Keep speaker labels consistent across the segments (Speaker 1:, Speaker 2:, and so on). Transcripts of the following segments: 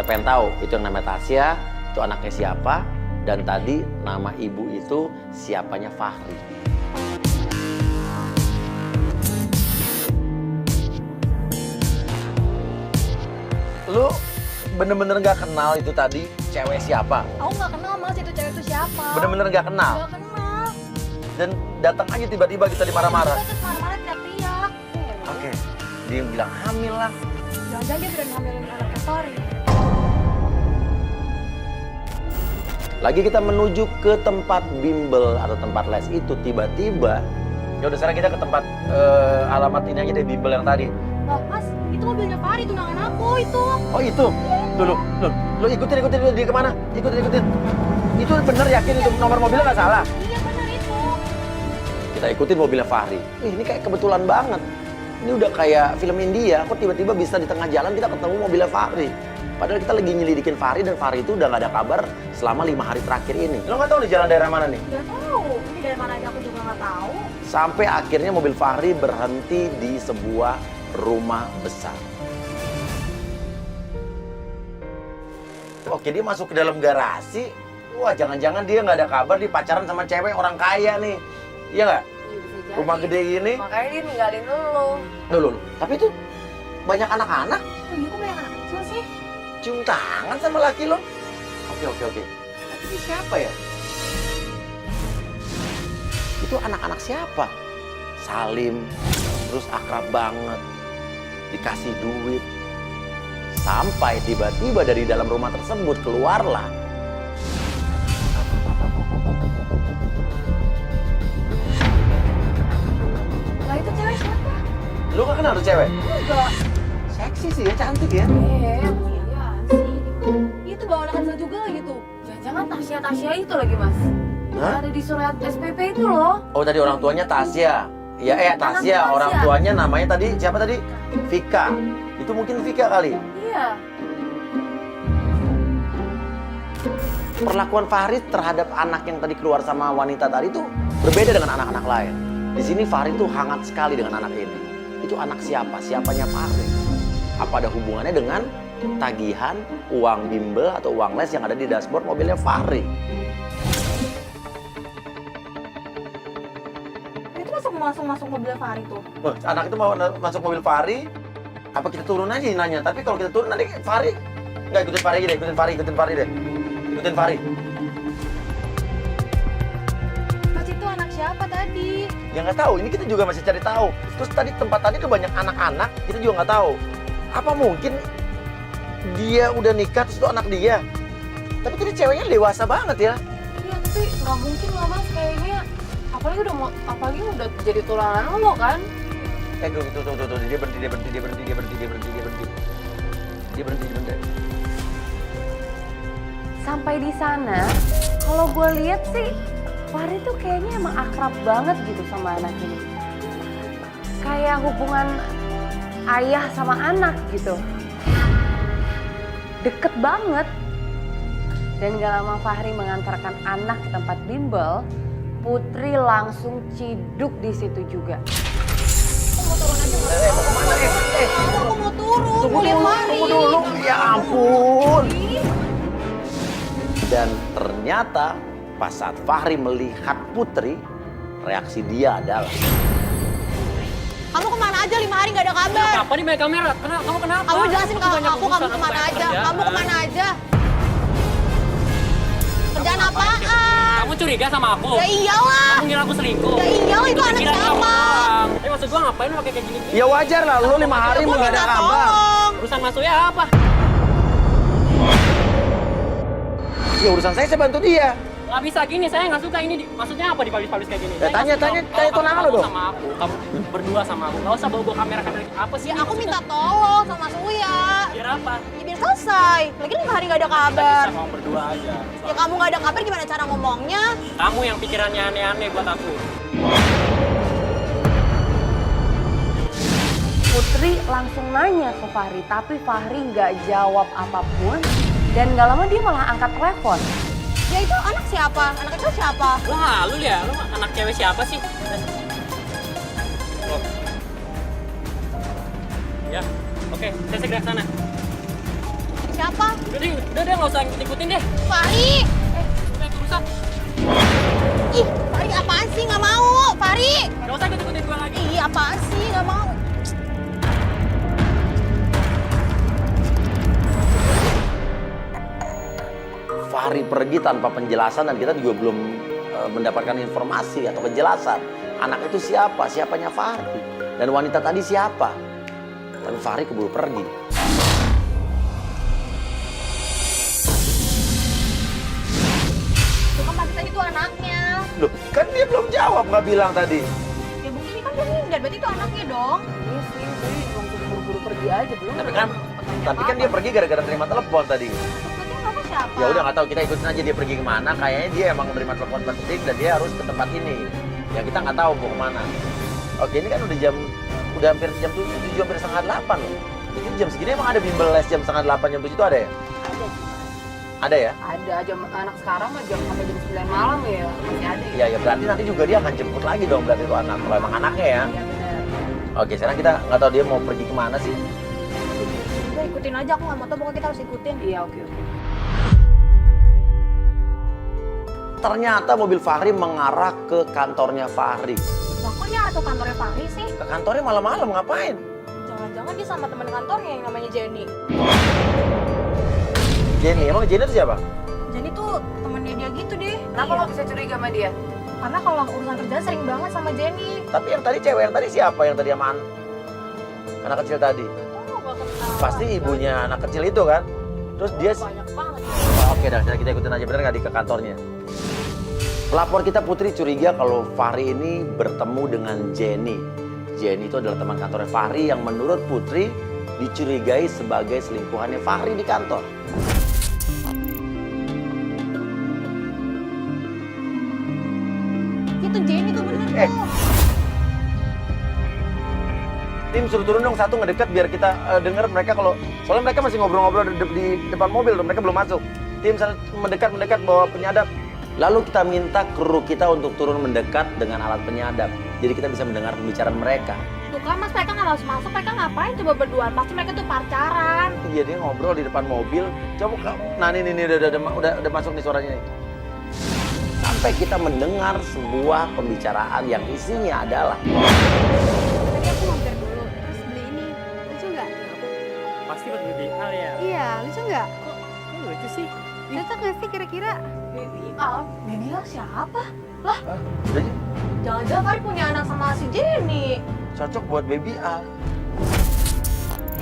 Speaker 1: pengen tahu itu yang namanya Tasya, itu anaknya siapa, dan tadi nama ibu itu siapanya Fahri. Lu bener-bener gak kenal itu tadi cewek siapa?
Speaker 2: Aku nggak kenal mas itu cewek itu siapa.
Speaker 1: Bener-bener gak kenal?
Speaker 2: Nggak kenal.
Speaker 1: Dan datang aja tiba-tiba kita marah-marah.
Speaker 2: Terus marah-marah teriak-teriak.
Speaker 1: Oke, dia bilang hamil lah.
Speaker 2: Jangan-jangan dia berani hamilin anaknya Fahri.
Speaker 1: Lagi kita menuju ke tempat bimbel atau tempat les itu, tiba-tiba ya udah sekarang kita ke tempat alamat ini aja deh, bimbel yang tadi.
Speaker 2: Loh mas, itu mobilnya Fahri, tunangan aku itu.
Speaker 1: Oh itu, lu ikutin dia kemana? Ikutin. Itu bener yakin itu nomor mobilnya nggak salah?
Speaker 2: Iya benar itu.
Speaker 1: Kita ikutin mobilnya Fahri. Ini kayak kebetulan banget. Ini udah kayak film India. Kok tiba-tiba bisa di tengah jalan kita ketemu mobilnya Fahri. Padahal kita lagi nyelidikin Fahri dan Fahri itu udah nggak ada kabar selama 5 hari terakhir ini. Lo nggak tahu nih jalan daerah mana nih?
Speaker 2: Nggak tahu. Ini dari mana aja aku juga nggak tahu.
Speaker 1: Sampai akhirnya mobil Fahri berhenti di sebuah rumah besar. Oke, dia masuk ke dalam garasi. Wah, jangan-jangan dia nggak ada kabar, dia pacaran sama cewek orang kaya nih. Iya nggak?
Speaker 2: Iya bisa jadi.
Speaker 1: Rumah gede gini.
Speaker 2: Makanya dia ninggalin lu.
Speaker 1: Loh. Tapi itu banyak anak-anak.
Speaker 2: Oh iya kok banyak anak kecil sih?
Speaker 1: Cium tangan sama laki lo. Oke. Tapi ini siapa ya? Itu anak-anak siapa? Salim, terus akrab banget. Dikasih duit. Sampai tiba-tiba dari dalam rumah tersebut keluarlah
Speaker 2: Lah itu cewek siapa?
Speaker 1: lu gak kenal tuh cewek?
Speaker 2: Enggak.
Speaker 1: Seksi sih ya, cantik ya.
Speaker 2: Iya sih. Itu bawa anak kecil juga gitu. Jangan-jangan Tasya itu lagi mas.
Speaker 1: Hah?
Speaker 2: Ada di surat SPP itu loh.
Speaker 1: Oh tadi orang tuanya Tasya. Ya Tasya,
Speaker 2: Tasya.
Speaker 1: orang tuanya namanya tadi siapa tadi? Vika. Itu mungkin Vika kali.
Speaker 2: Iya.
Speaker 1: Perlakuan Fahri terhadap anak yang tadi keluar sama wanita tadi itu berbeda dengan anak-anak lain. Di sini Fahri tuh hangat sekali dengan anak ini. Itu anak siapa? Siapanya Fahri? Apa ada hubungannya dengan tagihan uang bimbel atau uang les yang ada di dashboard mobilnya Fahri?
Speaker 2: Itu masuk mobil Fahri tuh.
Speaker 1: Wah, anak itu mau masuk mobil Fahri, apa kita turun aja nanya? Tapi kalau kita turun nanti Fahri nggak ikutin Fahri aja deh, ikutin Fahri deh. Ikutin Fahri.
Speaker 2: Mas itu anak siapa tadi?
Speaker 1: Ya nggak tahu, ini kita juga masih cari tahu. Terus tadi tempat tadi tuh banyak anak-anak, kita juga nggak tahu. Apa mungkin dia udah nikah terus itu anak dia? Tapi tadi ceweknya dewasa banget ya.
Speaker 2: Iya tapi nggak mungkin lah mas kayaknya. Apalagi udah jadi tulangan lo kan?
Speaker 1: Tuh, dia berhenti.
Speaker 3: Sampai di sana, kalau gue lihat sih, Fahri tuh kayaknya emang akrab banget gitu sama anak ini. Kayak hubungan ayah sama anak gitu. Deket banget. Dan gak lama Fahri mengantarkan anak ke tempat bimbel, Putri langsung ciduk di situ juga.
Speaker 2: Aku mau turun aja mas. Aku mau turun.
Speaker 1: Tunggu dulu. Ya ampun. Dan ternyata pas saat Fahri melihat Putri, reaksi dia adalah
Speaker 2: Kamu kemana aja 5 hari nggak ada kabar?
Speaker 4: Apa nih main kamera? Kamu kenapa?
Speaker 2: Kamu jelasin ke
Speaker 4: Banyak
Speaker 2: aku
Speaker 4: urusan,
Speaker 2: kamu kemana
Speaker 4: banyak
Speaker 2: aja?
Speaker 4: kerjaan.
Speaker 2: Kamu kemana aja? Kerjaan apaan?
Speaker 4: Kamu curiga sama aku?
Speaker 2: Ya iyalah.
Speaker 4: Kamu ngira aku selingkuh?
Speaker 2: Ya iyalah itu anak
Speaker 4: Kira kamu
Speaker 2: siapa?
Speaker 4: doang. Maksud gua ngapain lu pakai kayak gini?
Speaker 1: ya wajar lah, lu 5 hari
Speaker 2: Aku
Speaker 1: nggak ada
Speaker 2: minta
Speaker 1: kabar.
Speaker 2: tolong.
Speaker 4: Urusan masuknya apa?
Speaker 1: Ya urusan saya bantu dia.
Speaker 4: Nggak bisa gini, saya nggak suka ini. Maksudnya apa dipublish kayak gini?
Speaker 1: Ya,
Speaker 4: Saya nggak
Speaker 1: tanya
Speaker 4: suka. Kalau
Speaker 1: tunangan
Speaker 4: kamu
Speaker 1: lo dong.
Speaker 4: Sama aku, kamu berdua sama aku. Nggak usah bawa kamera apa sih?
Speaker 2: Ya aku minta tolong sama Mas Uya.
Speaker 4: Biar apa?
Speaker 2: Ya biar selesai. Lagi 5 hari nggak ada
Speaker 4: Kita
Speaker 2: kabar.
Speaker 4: bisa ngomong berdua aja.
Speaker 2: Ya kamu nggak ada kabar gimana cara ngomongnya?
Speaker 4: Kamu yang pikirannya aneh-aneh buat aku.
Speaker 3: Putri langsung nanya ke Fahri, tapi Fahri nggak jawab apapun. Dan gak lama dia malah angkat telepon.
Speaker 2: Ya itu anak siapa? Anak itu siapa?
Speaker 4: Lu halus ya? Lu anak cewek siapa sih? Loh. Ya, oke. Saya segera ke sana.
Speaker 2: Siapa?
Speaker 4: Udah deh, nggak usah ngikutin deh.
Speaker 2: Fahri!
Speaker 4: Udah rusak.
Speaker 2: Ih, Fahri apaan sih? Nggak mau! Fahri!
Speaker 4: Nggak usah ngikutin gue lagi.
Speaker 2: Ih, apaan sih? Nggak mau.
Speaker 1: Fahri pergi tanpa penjelasan dan kita juga belum mendapatkan informasi atau penjelasan. Anak itu siapa? Siapanya Fahri? Dan wanita tadi siapa? Tapi Fahri keburu pergi.
Speaker 2: Itu kan pagi tadi tuh anaknya.
Speaker 1: Loh, kan dia belum jawab, nggak bilang tadi.
Speaker 2: Ya bukti kan dia meninggal, berarti itu anaknya dong.
Speaker 3: Iya sih, jadi langsung buru-buru pergi aja belum.
Speaker 1: Tapi kan dia pergi gara-gara terima telepon tadi.
Speaker 2: Berarti nggak siapa?
Speaker 1: Ya udah nggak tahu, kita ikutin aja dia pergi kemana. Kayaknya dia emang menerima telepon penting dan dia harus ke tempat ini. Ya kita nggak tahu mau kemana. Oke, ini kan udah hampir jam 7, hampir setengah 8 loh. Jadi jam segini emang ada bimbel les jam setengah 8, jam 7 itu ada ya?
Speaker 3: Ada.
Speaker 1: Ada ya?
Speaker 3: Ada jam anak sekarang mah jam sampai jam 9 malam ya. Masih ada ya.
Speaker 1: Iya, ya berarti nanti juga dia akan jemput lagi dong berarti itu anak. Kalau emang anaknya ya.
Speaker 3: Iya benar.
Speaker 1: Oke, sekarang kita nggak tahu dia mau pergi kemana sih.
Speaker 2: Udah ikutin aja, aku nggak mau tahu, pokoknya kita harus ikutin.
Speaker 3: Iya, oke.
Speaker 1: Ternyata mobil Fahri mengarah ke kantornya Fahri.
Speaker 2: Lah kok nyarah ke kantornya Fahri sih?
Speaker 1: Ke kantornya malam-malam ngapain?
Speaker 2: Jangan-jangan dia sama teman kantornya yang namanya Jenny.
Speaker 1: Jenny, emang Jenny itu siapa?
Speaker 2: Jenny tuh temennya dia gitu deh.
Speaker 3: Kenapa
Speaker 2: Iya.
Speaker 3: lo bisa curiga sama dia?
Speaker 2: Karena kalau urusan kerjaan sering banget sama Jenny.
Speaker 1: Tapi yang tadi cewek yang tadi siapa? Yang tadi sama anak kecil tadi?
Speaker 2: Oh, gak kenal.
Speaker 1: Pasti ibunya anak kecil itu kan? Terus dia...
Speaker 2: Banyak banget.
Speaker 1: Oke dah, kita ikutin aja, bener nggak di ke kantornya? Pelapor kita Putri curiga kalau Fahri ini bertemu dengan Jenny. Jenny itu adalah teman kantornya Fahri yang menurut Putri dicurigai sebagai selingkuhannya Fahri di kantor.
Speaker 2: Itu Jenny tuh bener
Speaker 1: Eh.
Speaker 2: tuh.
Speaker 1: Tim suruh turun dong satu ngedeket biar kita dengar mereka kalau... Soalnya mereka masih ngobrol-ngobrol di depan mobil, mereka belum masuk. Tim mendekat bawa penyadap. Lalu kita minta kru kita untuk turun mendekat dengan alat penyadap. Jadi kita bisa mendengar pembicaraan mereka.
Speaker 2: Tuh kan mas, mereka nggak harus masuk, mereka ngapain coba berduaan? Pasti mereka tuh pacaran.
Speaker 1: Iya, dia ngobrol di depan mobil. Coba nah ini udah masuk nih suaranya nih. Sampai kita mendengar sebuah pembicaraan yang isinya adalah
Speaker 2: Tadi aku mampir dulu, terus beli ini. Lucu nggak?
Speaker 4: Pasti buat beli hal ya.
Speaker 2: Iya, lucu nggak?
Speaker 4: Kok lucu sih?
Speaker 2: Cocok nggak sih kira-kira? Baby Al. Baby Al siapa? Lah,
Speaker 1: jadi
Speaker 2: jangan-jangan Fahri punya anak sama si Jenny.
Speaker 1: cocok buat baby A.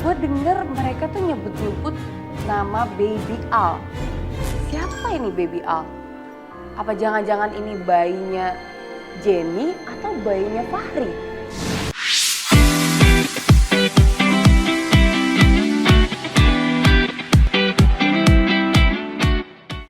Speaker 3: Gue denger mereka tuh nyebut-nyebut nama Baby Al. Siapa ini Baby Al? Apa jangan-jangan ini bayinya Jenny atau bayinya Fahri?